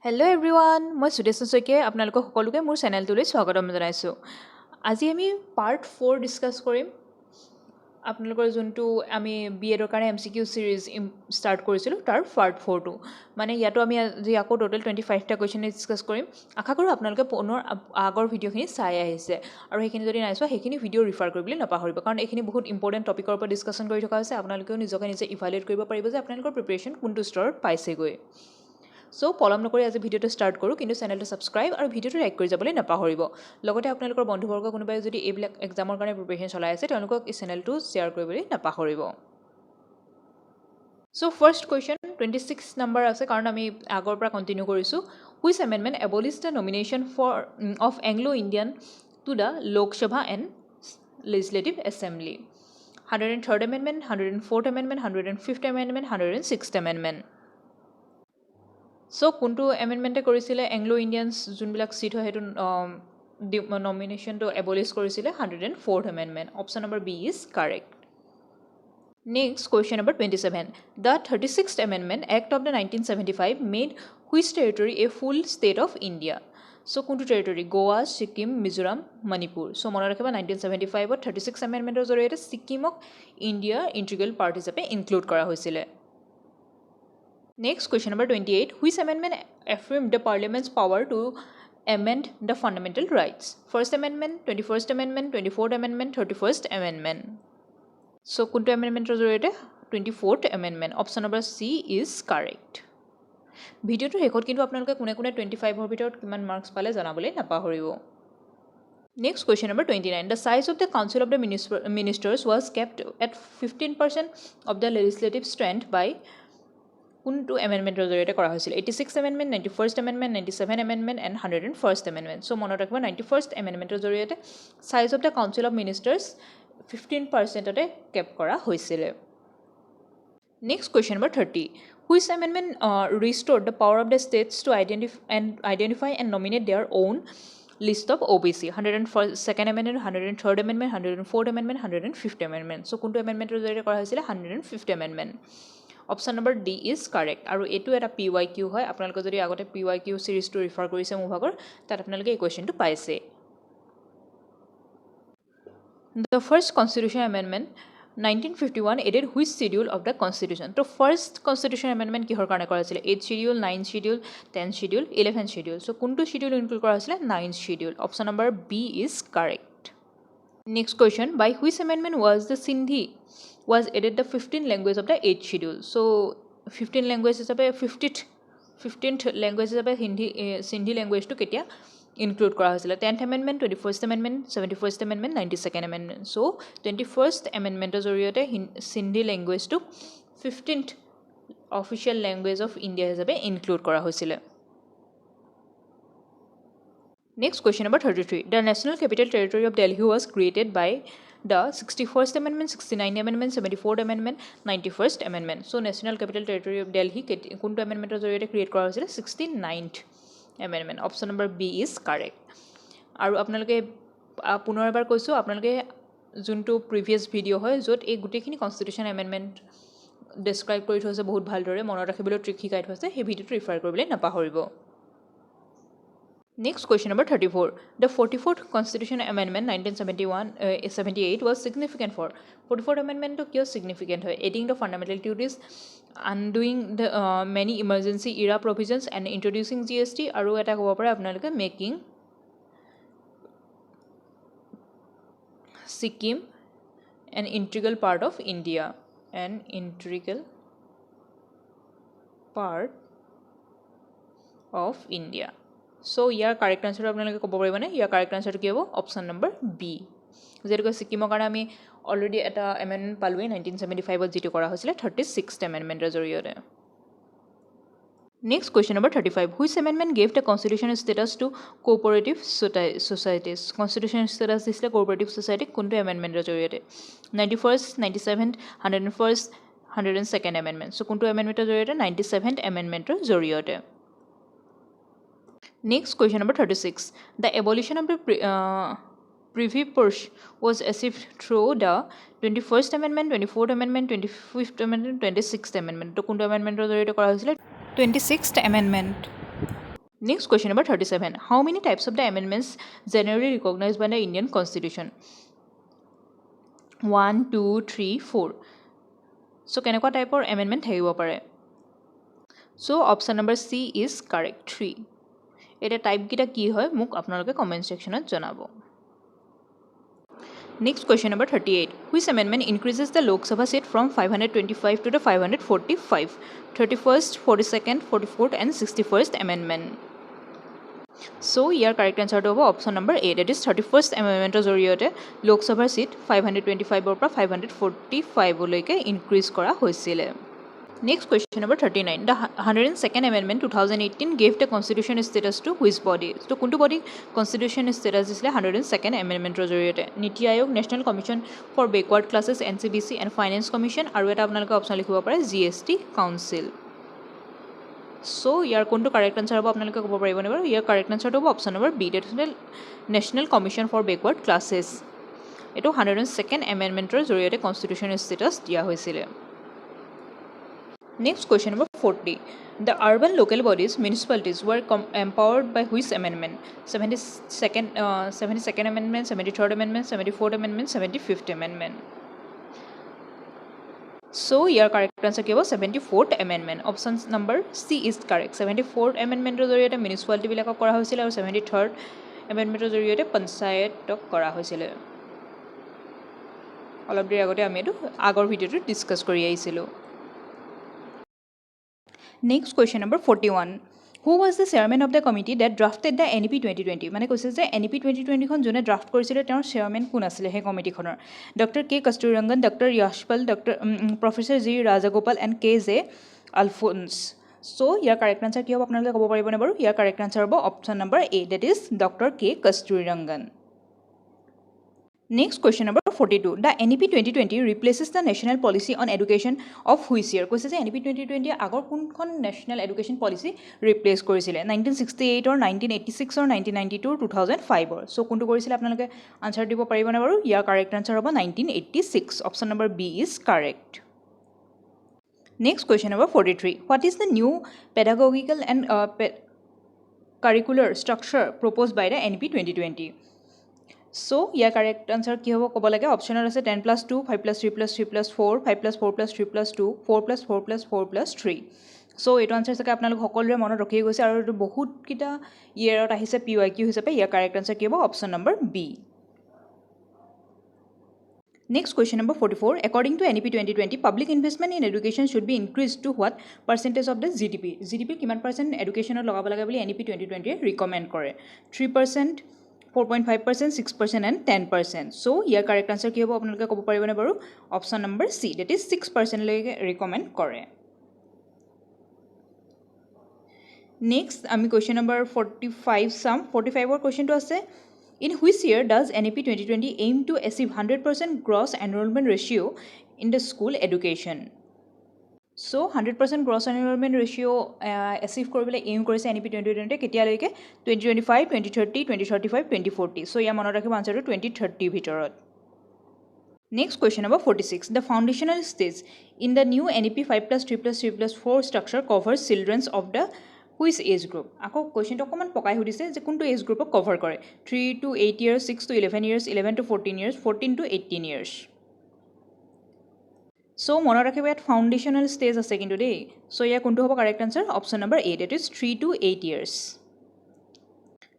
Hello' everyone, মই সুদেশ শইকীয়াই আপোনালোকক সকলোকে মোৰ চেনেলটোলৈ স্বাগতম জনাইছোঁ। আজি আমি পাৰ্ট 4 ডিছকাছ কৰিম। আপোনালোকৰ যোনটো আমি B.Edৰ কাৰণে MCQ ছিৰিজ ষ্টাৰ্ট কৰিছিলোঁ তাৰ পাৰ্ট 4টো। মানে ইয়াতো আমি আজি আকৌ টোটেল 25টা কুৱেশ্যন ডিছকাছ কৰিম। আশা কৰোঁ আপোনালোকে পুনৰ আগৰ ভিডিঅ'খিনি চাই আহিছে আৰু সেইখিনি যদি নাই চোৱা সেইখিনি ভিডিঅ' ৰিফাৰ কৰিবলৈ নাপাহৰিব, কাৰণ এইখিনি বহুত ইম্পৰ্টেণ্ট টপিকৰ ওপৰত ডিছকাশ্যন কৰি থকা হৈছে। আপোনালোকেও নিজকে নিজে ইভালুৱেট কৰিব পাৰিব যে আপোনালোকৰ প্ৰিপেৰেশ্যন কোনটো স্তৰত পাইছেগৈ। সো পলম নকৰি আজি ভিডিঅ'টো ষ্টাৰ্ট কৰোঁ, কিন্তু চেনেলটো ছাবস্ক্ৰাইব আৰু ভিডিঅ'টো লাইক কৰি যাবলৈ নাপাহৰিব। লগতে আপোনালোকৰ বন্ধুবৰ্গ কোনোবাই যদি এইবিলাক এক্সামৰ কাৰণে প্ৰিপেৰেশ্যন চলাই আছে তেওঁলোকক এই চেনেলটো শ্বেয়াৰ কৰিবলৈ নাপাহৰিব। সো ফাৰ্ষ্ট কুৱেশ্যন 26 নম্বৰ আছে, কাৰণ আমি আগৰ পৰা কণ্টিনিউ কৰিছোঁ। Which amendment abolish the nomination of Anglo Indian to the Lok Sabha and legislative assembly? 103rd amendment, 104th amendment, 105th amendment, 106th amendment. So কোনটো এমেণ্ডমেণ্টে কৰিছিলে এংলো ইণ্ডিয়ানছ যোনবিলাক চিট হয় সেইটো নমিনেশ্যনটো এবলিছ কৰিছিলে? 104th amendment. Option number B is correct. Next question number 27. The 36th Amendment Act of the 1975 made which territory a full state of India? So কোনটো territory? গোৱা, Sikkim, Mizoram, Manipur. So মনত ৰাখিব 1975ত 36 এমেণ্ডমেণ্টৰ জৰিয়তে ছিকিমক ইণ্ডিয়াৰ integral part হিচাপে include কৰা হৈছিলে। Next question number 28. Which amendment affirmed the Parliament's power to amend the fundamental rights? First Amendment, 21st Amendment, 24th Amendment, 31st Amendment. So, kuntu amendment জৰিয়তে 24th Amendment. Option number C is correct. ভিডিঅ'টো শেষত কিন্তু আপোনালোকে কোনে কোনে 25ৰ ভিতৰত কিমান marks পালে জনাবলৈ নাপাহৰিব। Next question number 29. The size of the Council of the Ministers was kept at 15% of the legislative strength by কোনটো এমেণ্ডমেণ্টৰ জৰিয়তে কৰা হৈছিল? 86th amendment, 91st amendment, 97th amendment and 101st amendment. So' মনত ৰাখিব 91st এমেণ্ডমেণ্টৰ জৰিয়তে size of the council of ministers 15%তে cap কৰা হৈছিলে। Next question number 30. Which amendment restored the power of the states to identify and nominate their own list of OBC? 102nd Amendment, 103rd Amendment, 104th Amendment, 105th Amendment. চ' কোনটো এমেণ্ডমেণ্টৰ জৰিয়তে কৰা হৈছিলে? 105th Amendment. Option number D is correct. আৰু এইটো এটা PYQ হয়। আপোনালোকে যদি আগতে PYQ ছিৰিজটো ৰিফাৰ কৰিছে মোৰ ভাগৰ, তাত আপোনালোকে এই কুৱেশ্যনটো পাইছে। The first Constitution Amendment 1951 added which schedule of the Constitution? তো ফাৰ্ষ্ট কনষ্টিটিউশ্যন এমেণ্ডমেণ্ট কিহৰ কাৰণে কৰা হৈছিলে? 8th schedule, 9th schedule, 10th schedule, 11th schedule. চ' কোনটো schedule ইনক্লুড কৰা হৈছিলে? 9th schedule. Option number B is correct. Next question. By which amendment was added the 15th language of the 8th schedule? So 15th language হিচাপে 15th language হিচাপে সিন্ধি লেংগুৱেজটো কেতিয়া include কৰা হৈছিলে? 10th Amendment, 21st Amendment, 71st Amendment, 92nd Amendment. So 21st Amendmenটৰ জৰিয়তে সিন্ধি লেংগুৱেজটো 15th official language of India হিচাপে include কৰা হৈছিলে। Next question number 33. The National Capital Territory of Delhi was created by the 61st Amendment, 69th Amendment, 74th Amendment, 91st Amendment. So, National Capital Territory of Delhi কোনটো এমেণ্ডমেণ্টৰ জৰিয়তে create কৰা হৈছিলে? 69th Amendment. Option number B is correct. আৰু আপোনালোকে পুনৰ এবাৰ কৈছোঁ, আপোনালোকে যোনটো প্ৰিভিয়াছ ভিডিঅ' হয় য'ত এই গোটেইখিনি কনষ্টিটিউশ্যন এমেণ্ডমেণ্ট ডেছক্ৰাইব কৰি থৈছে বহুত ভালদৰে, মনত ৰাখিবলৈ ট্ৰিক শিকাই থৈছে, সেই ভিডিঅ'টো ৰিফাৰ কৰিবলৈ নাপাহৰিব। Next question number 34. The 44th Constitution Amendment 1978 was significant for? 44th Amendment to kiyo significant hoy? Adding the fundamental duties, undoing the many emergency era provisions and introducing GST. Aru eta kobo pare apnaloke making Sikkim an integral part of India. An integral part of India. So ইয়াৰ correct আনচাৰটো আপোনালোকে ক'ব পাৰিবনে? ইয়াৰ correct আনচাৰটো কি হ'ব? Option number B. যিহেতুকে ছিকিমৰ কাৰণে আমি অলৰেডি এটা এমেণ্ডমেণ্ট পালোঁৱেই 1975ত, যিটো কৰা হৈছিলে 36th এমেণ্ডমেণ্টৰ জৰিয়তে। Next question number 35. Which amendment gave the constitutional status to cooperative societies? Constitutional status দিছিলে cooperative society কোনটো এমেণ্ডমেণ্টৰ জৰিয়তে? 91st, 97th, 101st, 102nd Amendment. So কোনটো এমেণ্ডমেণ্টৰ জৰিয়তে? 97th এমেণ্ডমেণ্টৰ জৰিয়তে। Next question number 36. The abolition of the privy purse was achieved through the 21st Amendment, 24th Amendment, 25th Amendment, 26th Amendment. তো কোনটো এমেণ্ডমেণ্টৰ জৰিয়তে কৰা হৈছিলে? 26th Amendment. Next question number 37. How many types of the amendments generally recognized by the Indian Constitution? 1, 2, 3, 4. So, kenekwa type or amendment thakibo pare? So, option number C is correct, 3. Eta type kita ki hoy muk apnaloke comment section at janabo. Next question number 38. Which amendment increases the Lok Sabha seat from 525 to the 545? 31st, 42nd, 44th and 61st amendment. So, here correct answer to option number A, that is 31st amendment জৰিয়তে Lok Sabha seat 525 পৰা 545 লৈকে increase কৰা হৈছিল. Next question number 39. The 102nd Amendment 2018 gave the constitution status to which body? So, kuntu body constitution status is 102nd Amendment জৰিয়তে Niti Aayog, National Commission for Backward Classes, NCBC and Finance Commission আৰু এটা আপোনালোকে option লিখিব পাৰে GST Council. So, ইয়াৰ কোনটো correct answer হ'ব আপোনালোকে ক'ব পাৰিবনে বাৰু? ইয়াৰ correct answer হ'ব option number B, that is National Commission for Backward Classes. এটো 102nd Amendment জৰিয়তে constitution status দিয়া হৈছিল. Next question number 40. The urban local bodies, municipalities were empowered by which amendment? 72nd Amendment, 73rd Amendment, 74th Amendment, 75th Amendment. So, your correct answer is 74th Amendment. Option number C is correct. 74th Amendment জৰিয়তে municipality বিলাকক কৰা হৈছিল আৰু 73rd Amendment জৰিয়তে পঞ্চায়তক কৰা হৈছিল। অলপ দেৰি আগতে আমি এটো আগৰ ভিডিওটো ডিসকাস কৰি আহিছিলো। Next question number 41. Who was the chairman of the committee that drafted the NEP 2020? মানে কৈছে যে NEP 2020 খন যোনে ড্ৰাফট কৰিছিলে তেওঁৰ চেয়াৰমেন কোন আছিল হে কমিটিখনৰ? Doctor K Kasturirangan, doctor Yashpal, doctor professor G Rajagopal and K J Alphons. So ইয়াৰ কাৰেক্ট আনসাৰ কি হ'ব আপোনালোকে ক'ব পাৰিবনে বাৰু? ইয়াৰ কাৰেক্ট আনসাৰ হ'ব option number A, that is doctor K Kasturirangan. Next question number 42. The NEP 2020 replaces the national policy on education of which year? কৈছে যে NEP 2020 আগৰ কোনখন national education policy replace কৰিছিলে? 1968 or 1986 or 1992 or 2005 or? So কোনটো কৰিছিলে আপোনালোকে answer দিব পাৰিবনে বাৰু? ইয়াৰ কাৰেক্ট আনসাৰ হ'ব 1986. Option number B is correct. Next question number 43. What is the new pedagogical and curricular structure proposed by the NEP 2020? So, your correct answer কি হ'ব ক'ব লাগে? অপচনৰ আছে 10+2, 5+3+3+4, 5+4+3+2, 4+4+4+3. So, এইটো আনসাৰ চাগে আপোনালোক সকলোৰে মনত ৰখি গৈছে আৰু এইটো বহুত কিটা ইয়েৰত আহিছে PYQ হিচাপে। ইয়াৰ কাৰেক্ট আনসাৰ কি হ'ব? Option number B. Next question number 44. According to NEP 2020, public investment in education should be increased to what percentage of the GDP? GDP কিমান % এডুকেশ্যনত লগাব লাগে বুলি NEP 2020 ৰিকমেণ্ড কৰে? 3%, 4.5%, 6% and 10%. So, your correct answer কি হ'ব আপোনালোকে ক'ব পাৰিবনে বাৰু? Option number C, that is 6% লৈকে recommend কৰে। Next, আমি question number 45 চাম। 45 ৰ questionটো আছে, in which year does NEP 2020 aim to achieve 100% gross enrollment ratio in the school education? So, 100% gross enrollment ratio achieve কৰিবলৈ aim কৰিছে NEP 2020 কেতিয়ালৈকে? 2025, 2030, 2035, 2040. So, ইয়াৰ মনত ৰাখিব আনসাৰটো 2030 ভিতৰত। Next question number 46. The foundational stage in the new NEP 5+3+3+4 structure covers children of the which age group? আকৌ questionটো অকমান পকাই সুধিছে যে কোনটো age groupক cover কৰে? 3 to 8 years, 6 to 11 years, 11 to 14 years, 14 to 18 years. So, মনত ৰাখিব ইয়াত foundational stage আছে কিন্তু দেই। So, ইয়াৰ কোনটো হ'ব correct answer? Option number A, that is 3 to 8 years.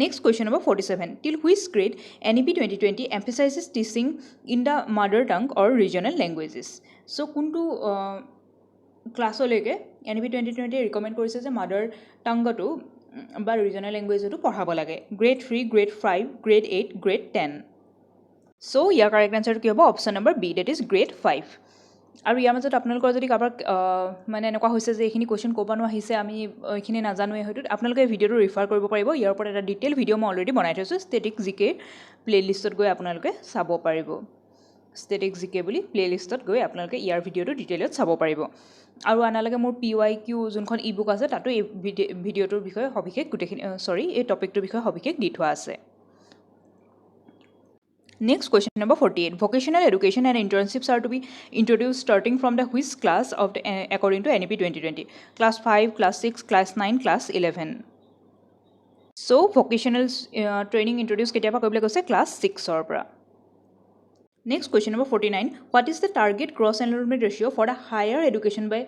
Next question number 47. Till which grade NEP 2020 emphasizes teaching in the mother tongue or regional languages? So, কোনটো ক্লাছলৈকে NEP 2020 recommend কৰিছে যে mother tongue-টো বা regional language-টো পঢ়াব লাগে? Grade 3, grade 5, grade 8, grade 10. So, ইয়াৰ correct answer কি হ'ব? Option number B, that is grade 5. আৰু ইয়াৰ মাজত আপোনালোকৰ যদি কাৰোবাৰ মানে এনেকুৱা হৈছে যে এইখিনি কুৱেশ্যন ক'বানো আহিছে আমি এইখিনি নাজানোৱে হয়তো আপোনালোকে এই ভিডিঅ'টো ৰিফাৰ কৰিব পাৰিব। ইয়াৰ ওপৰত এটা ডিটেইল ভিডিঅ' মই অলৰেডি বনাই থৈছোঁ। ষ্টেটিক জিকে প্লে'লিষ্টত গৈ আপোনালোকে চাব পাৰিব। ষ্টেটিক জিকে বুলি প্লে'লিষ্টত গৈ আপোনালোকে ইয়াৰ ভিডিঅ'টো ডিটেইলত চাব পাৰিব। আৰু আনালৈকে মোৰ PYQ যোনখন ইবুক আছে তাতো এই ভিডিঅ'টোৰ বিষয়ে সবিশেষ গোটেইখিনি এই টপিকটোৰ বিষয়ে সবিশেষ দি থোৱা আছে। Next question number 48. Vocational education and internships are to be introduced starting from the which class of the according to NEP 2020? Class 5, class 6, class 9, class 11. So vocational training introduce কেতিয়াবা কৰিবলৈ কৈছে ক্লাছ 6 পৰা next question number 49 what is the target gross enrolment ratio' for the higher education by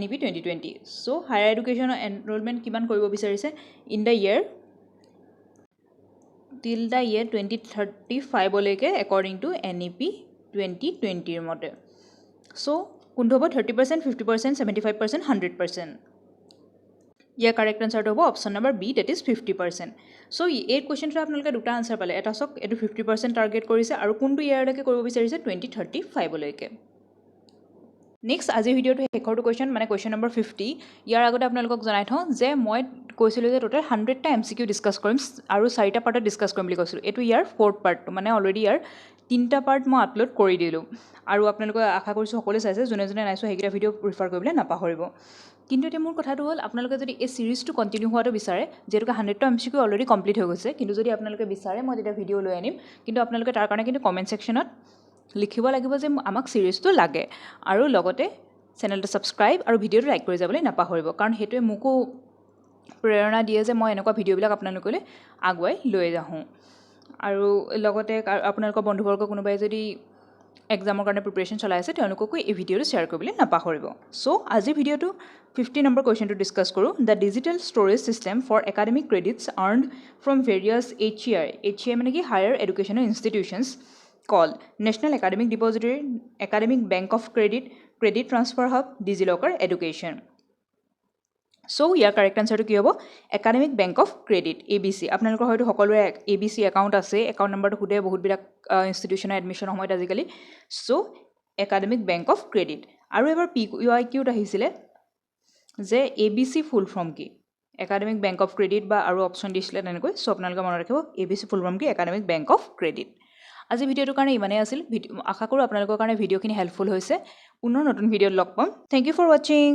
NEP 2020 so higher এডুকেশ্যনৰ enrolment কিমান কৰিব বিচাৰিছে in the year till the year 2035 লৈকে according to NEP 2020 ৰ মতে সো কোনটো হ'ব 30% 50% 75% 100% ইয়াৰ কাৰেক্ট আনসাৰটো হ'ব option number B that is 50% so এই কুৱেশ্যনটো আপোনালোকে দুটা আনসাৰ পালে এটা চক এইটো 50% টাৰ্গেট কৰিছে আৰু কোনটো ইয়াৰলৈকে কৰিব বিচাৰিছে 2035 লৈকে নেক্সট আজি ভিডিঅ'টো শেষৰটো কুৱেশ্যন মানে কুৱেশ্যন নম্বৰ 50 ইয়াৰ আগতে আপোনালোকক জনাই থওঁ যে মই কৈছিলোঁ যে টোটেল 100টা MCQ ডিছকাছ কৰিম আৰু 4টা পাৰ্টত ডিছকাছ কৰিম বুলি কৈছিলোঁ এইটো ইয়াৰ 4th পাৰ্টটো মানে অলৰেডি ইয়াৰ 3টা পাৰ্ট মই আপলোড কৰি দিলোঁ আৰু আপোনালোকে আশা কৰিছোঁ সকলোৱে চাইছে যোনে যোনে নাইছোঁ সেইকেইটা ভিডিঅ' প্ৰিফাৰ কৰিবলৈ নাপাহৰিব কিন্তু এতিয়া মোৰ কথাটো হ'ল আপোনালোকে যদি এই সিৰিজটো কণ্টিনিউ হোৱাটো বিচাৰে যেহেতুকে 100টা MCQ অলৰেডি কমপ্লিট হৈ গৈছে কিন্তু যদি আপোনালোকে বিচাৰে মই তেতিয়া ভিডিঅ' লৈ আনিম কিন্তু আপোনালোকে তাৰ কাৰণে কিন্তু কমেণ্ট ছেকশ্যনত লিখিব লাগিব যে আমাক সিৰিজটো লাগে আৰু লগতে চেনেলটো সাবস্ক্ৰাইব আৰু ভিডিঅ'টো লাইক কৰি যাবলৈ নাপাহৰিব কাৰণ হেতুৱে মোকো প্ৰেৰণা দিয়ে যে মই এনেকুৱা ভিডিঅ'বিলাক আপোনালোকলৈ আগুৱাই লৈ যাওঁ আৰু লগতে আপোনালোকৰ বন্ধুবৰ্গ কোনোবাই যদি এক্সামৰ কাৰণে প্ৰিপাৰেচন চলাই আছে তেওঁলোককো এই ভিডিঅ'টো শ্বেয়াৰ কৰিবলৈ নাপাহৰিব সো আজি ভিডিঅ'টো 50 নম্বৰ কুৱেশ্যনটো ডিছকাছ কৰোঁ the digital storage system for academic credits earned from various HEI মানে কি higher educational institutions called National Academic Depository, Academic Bank of Credit, Credit Transfer Hub, DigiLocker Education. So, year correct আনসাৰটো কি হ'ব academic bank of credit ABC আপোনালোকৰ হয়তো সকলোৰে ABC account আছে account নম্বৰটো সুধে বহুতবিলাক ইনষ্টিটিউশ্যনৰ এডমিশ্যন সময়ত আজিকালি so academic bank of credit আৰু এবাৰ PYQত আহিছিলে যে ABC ফুল ফৰ্ম কি একাডেমিক বেংক অফ ক্ৰেডিট বা আৰু অপশ্যন দিছিলে তেনেকৈ সো আপোনালোকে মনত ৰাখিব ABC ফুল ফৰ্ম কি একাডেমিক বেংক অফ ক্ৰেডিট আজি ভিডিঅ'টোৰ কাৰণে ইমানেই আছিল আশা কৰোঁ আপোনালোকৰ কাৰণে ভিডিঅ'খিনি হেল্পফুল হৈছে পুনৰ নতুন ভিডিঅ'ত লগ পাম থেংক ইউ ফৰ ৱাচিং